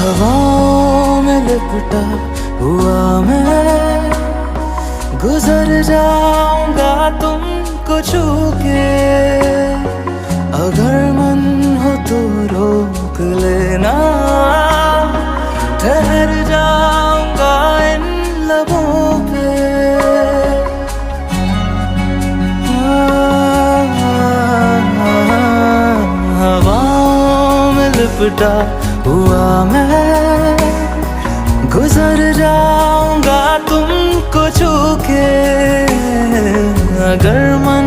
हवाओं में लिपटा हुआ मैं गुजर जाऊंगा तुमको छू के। अगर मन हो तो रोक लेना, ठहर जाऊंगा इन लबों पे। हवाओं में लिपटा हुआ मैं गुजर जाऊंगा तुमको छू के। अगर मन